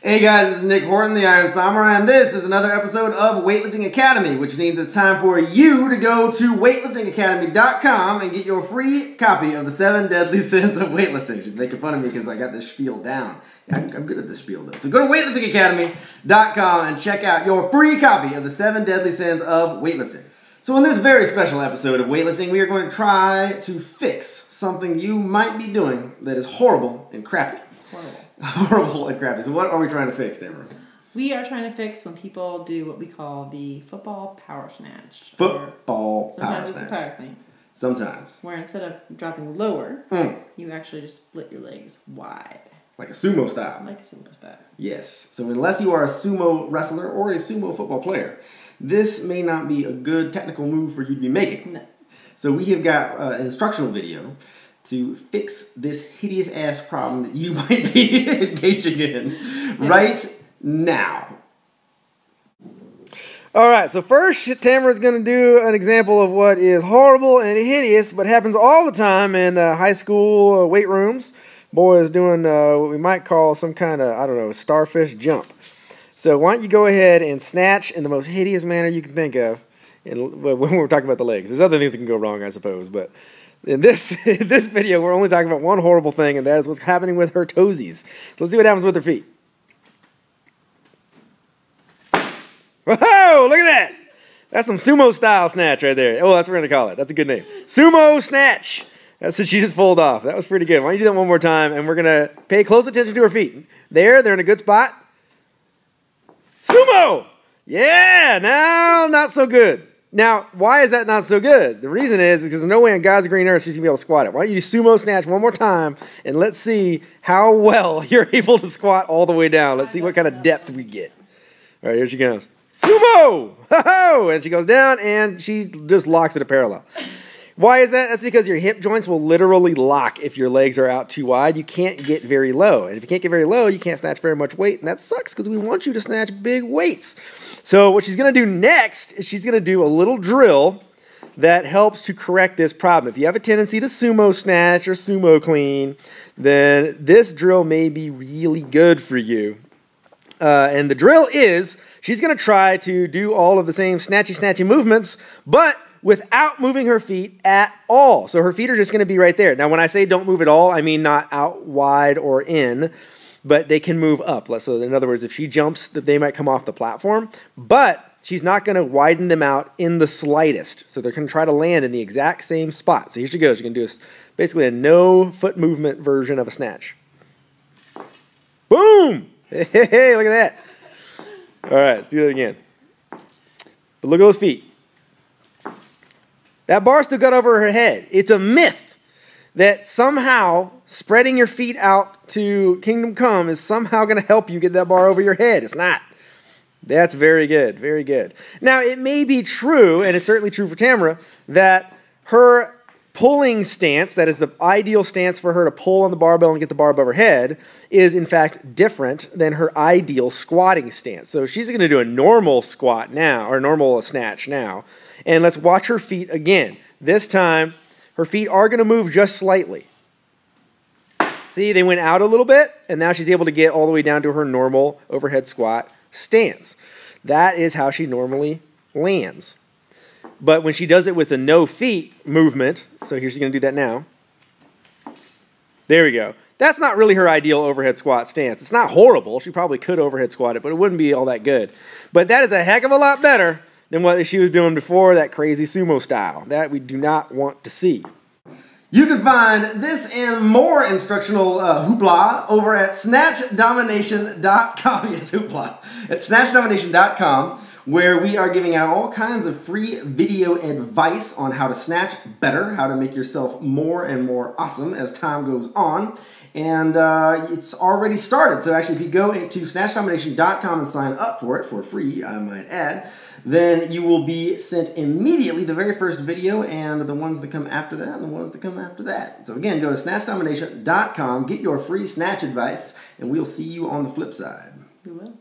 Hey guys, this is Nick Horton, the Iron Samurai, and this is another episode of Weightlifting Academy, which means it's time for you to go to weightliftingacademy.com and get your free copy of the 7 Deadly Sins of Weightlifting. You're making fun of me because I got this spiel down. I'm good at this spiel though. So go to weightliftingacademy.com and check out your free copy of the 7 Deadly Sins of Weightlifting. So in this very special episode of Weightlifting, we are going to try to fix something you might be doing that is horrible and crappy. Horrible and crappy. So what are we trying to fix, Tamara? We are trying to fix when people do what we call the football power snatch. Football power snatch. Sometimes it's a power clean. Sometimes. Where instead of dropping lower, you actually just split your legs wide. Like a sumo style. Like a sumo style. Yes. So unless you are a sumo wrestler or a sumo football player, this may not be a good technical move for you to be making. No. So we have got an instructional video to fix this hideous-ass problem that you might be engaging in right now. All right, so first, Tamara's going to do an example of what is horrible and hideous, but happens all the time in high school weight rooms. Boy is doing what we might call some kind of, I don't know, starfish jump. So why don't you go ahead and snatch in the most hideous manner you can think of when we're talking about the legs. There's other things that can go wrong, I suppose, but in this video, we're only talking about one horrible thing, and that is what's happening with her toesies. So let's see what happens with her feet. Whoa, look at that. That's some sumo style snatch right there. Oh, that's what we're going to call it. That's a good name. Sumo snatch. That's what she just pulled off. That was pretty good. Why don't you do that one more time, and we're going to pay close attention to her feet. They're in a good spot. Sumo! Yeah, now not so good. Now, why is that not so good? The reason is because there's no way on God's green earth she's going to be able to squat it. Why don't you sumo snatch one more time, and let's see how well you're able to squat all the way down. Let's see what kind of depth we get. All right, here she goes. Sumo! Ho-ho! And she goes down, and she just locks it a parallel. Why is that? That's because your hip joints will literally lock if your legs are out too wide. You can't get very low. And if you can't get very low, you can't snatch very much weight. And that sucks because we want you to snatch big weights. So what she's going to do next is she's going to do a little drill that helps to correct this problem. If you have a tendency to sumo snatch or sumo clean, then this drill may be really good for you. And the drill is she's going to try to do all of the same snatchy movements, but without moving her feet at all. So her feet are just going to be right there. Now, when I say don't move at all, I mean not out wide or in, but they can move up. So in other words, if she jumps, they might come off the platform, but she's not going to widen them out in the slightest. So they're going to try to land in the exact same spot. So here she goes. She can do basically a no foot movement version of a snatch. Boom! Hey, look at that. All right, let's do that again. But look at those feet. That bar still got over her head. It's a myth that somehow spreading your feet out to Kingdom Come is somehow going to help you get that bar over your head. It's not. That's very good, very good. Now, it may be true, and it's certainly true for Tamara, that her pulling stance, that is the ideal stance for her to pull on the barbell and get the bar above her head, is in fact different than her ideal squatting stance. So she's going to do a normal squat now, or normal snatch now. And let's watch her feet again. This time, her feet are going to move just slightly. See, they went out a little bit, and now she's able to get all the way down to her normal overhead squat stance. That is how she normally lands. But when she does it with a no feet movement, so here she's going to do that now. There we go. That's not really her ideal overhead squat stance. It's not horrible. She probably could overhead squat it, but it wouldn't be all that good. But that is a heck of a lot better than what she was doing before, that crazy sumo style. That we do not want to see. You can find this and more instructional hoopla over at snatchdomination.com. Yes, hoopla. At snatchdomination.com, where we are giving out all kinds of free video advice on how to snatch better, how to make yourself more and more awesome as time goes on. And it's already started. So actually, if you go into snatchdomination.com and sign up for it for free, I might add, then you will be sent immediately the very first video and the ones that come after that and the ones that come after that. So again, go to snatchdomination.com, get your free snatch advice, and we'll see you on the flip side. We will.